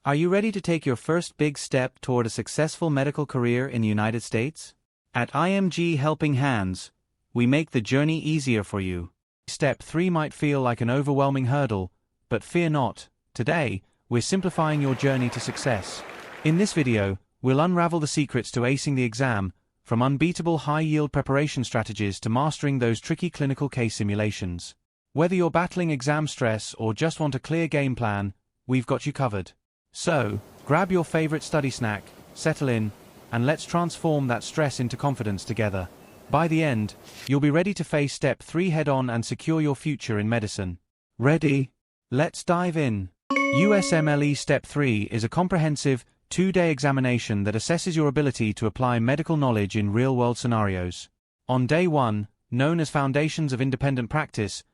Are you ready to take your first big step toward a successful medical career in the United States? At IMG Helping Hands, we make the journey easier for you. Step 3 might feel like an overwhelming hurdle, but fear not. Today, we're simplifying your journey to success. In this video, we'll unravel the secrets to acing the exam, from unbeatable high-yield preparation strategies to mastering those tricky clinical case simulations. Whether you're battling exam stress or just want a clear game plan, we've got you covered. So, grab your favorite study snack, settle in, and let's transform that stress into confidence together. By the end, you'll be ready to face Step 3 head-on and secure your future in medicine. Ready? Let's dive in. USMLE Step 3 is a comprehensive, 2-day examination that assesses your ability to apply medical knowledge in real-world scenarios. On Day 1, known as Foundations of Independent Practice,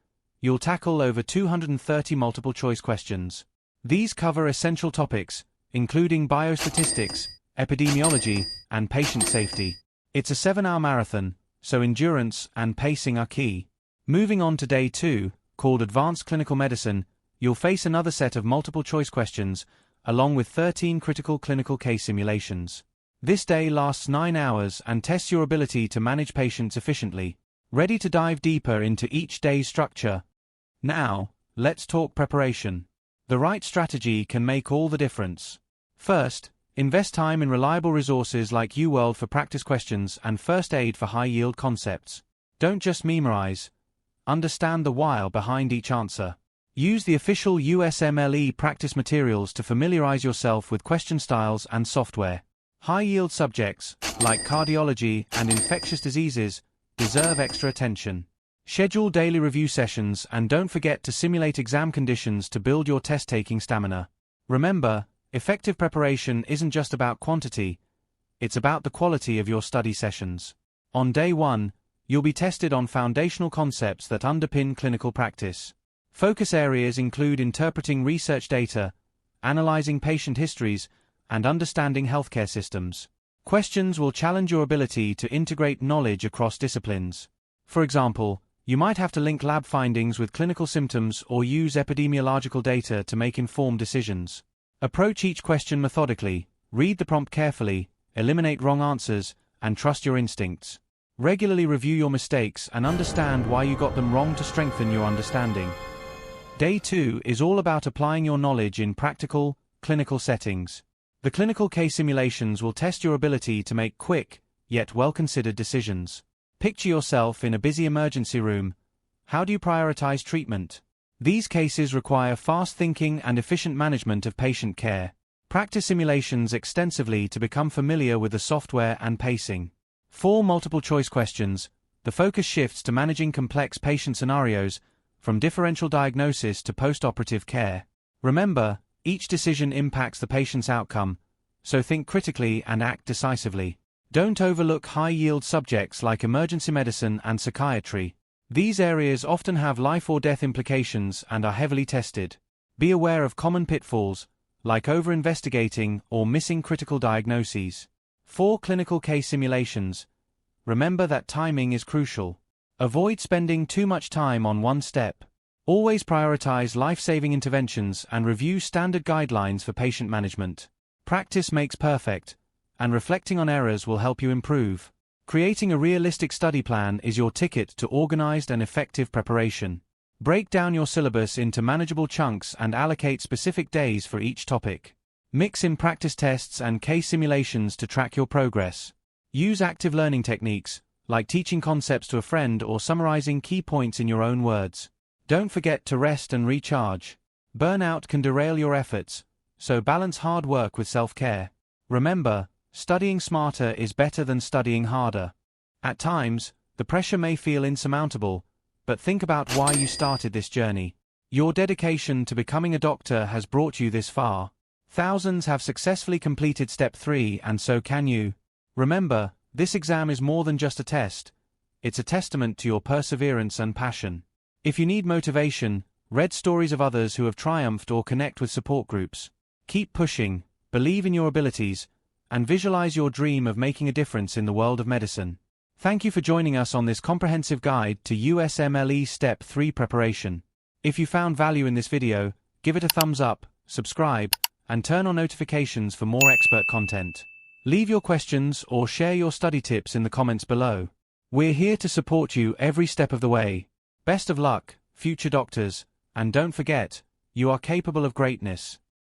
you'll tackle over 230 multiple-choice questions. These cover essential topics, including biostatistics, epidemiology, and patient safety. It's a 7-hour marathon, so endurance and pacing are key. Moving on to Day 2, called Advanced Clinical Medicine, you'll face another set of multiple-choice questions, along with 13 critical clinical case simulations. This day lasts 9 hours and tests your ability to manage patients efficiently. Ready to dive deeper into each day's structure? Now, let's talk preparation. The right strategy can make all the difference. First, invest time in reliable resources like UWorld for practice questions and first aid for high-yield concepts. Don't just memorize. Understand the why behind each answer. Use the official USMLE practice materials to familiarize yourself with question styles and software. High-yield subjects, like cardiology and infectious diseases, deserve extra attention. Schedule daily review sessions and don't forget to simulate exam conditions to build your test-taking stamina. Remember, effective preparation isn't just about quantity, it's about the quality of your study sessions. On Day 1, you'll be tested on foundational concepts that underpin clinical practice. Focus areas include interpreting research data, analyzing patient histories, and understanding healthcare systems. Questions will challenge your ability to integrate knowledge across disciplines. For example, you might have to link lab findings with clinical symptoms or use epidemiological data to make informed decisions. Approach each question methodically, read the prompt carefully, eliminate wrong answers, and trust your instincts. Regularly review your mistakes and understand why you got them wrong to strengthen your understanding. Day 2 is all about applying your knowledge in practical, clinical settings. The clinical case simulations will test your ability to make quick, yet well-considered decisions. Picture yourself in a busy emergency room. How do you prioritize treatment? These cases require fast thinking and efficient management of patient care. Practice simulations extensively to become familiar with the software and pacing. For multiple-choice questions, the focus shifts to managing complex patient scenarios, from differential diagnosis to post-operative care. Remember, each decision impacts the patient's outcome, so think critically and act decisively. Don't overlook high-yield subjects like emergency medicine and psychiatry. These areas often have life-or-death implications and are heavily tested. Be aware of common pitfalls, like over-investigating or missing critical diagnoses. For clinical case simulations, remember that timing is crucial. Avoid spending too much time on one step. Always prioritize life-saving interventions and review standard guidelines for patient management. Practice makes perfect, and reflecting on errors will help you improve. Creating a realistic study plan is your ticket to organized and effective preparation. Break down your syllabus into manageable chunks and allocate specific days for each topic. Mix in practice tests and case simulations to track your progress. Use active learning techniques, like teaching concepts to a friend or summarizing key points in your own words. Don't forget to rest and recharge. Burnout can derail your efforts, so balance hard work with self-care. Remember, studying smarter is better than studying harder. At times, the pressure may feel insurmountable, but think about why you started this journey. Your dedication to becoming a doctor has brought you this far. Thousands have successfully completed Step 3 and so can you. Remember, this exam is more than just a test. It's a testament to your perseverance and passion. If you need motivation, read stories of others who have triumphed or connect with support groups. Keep pushing, believe in your abilities, and visualize your dream of making a difference in the world of medicine. Thank you for joining us on this comprehensive guide to USMLE Step 3 preparation. If you found value in this video, give it a thumbs up, subscribe, and turn on notifications for more expert content. Leave your questions or share your study tips in the comments below. We're here to support you every step of the way. Best of luck, future doctors, and don't forget, you are capable of greatness.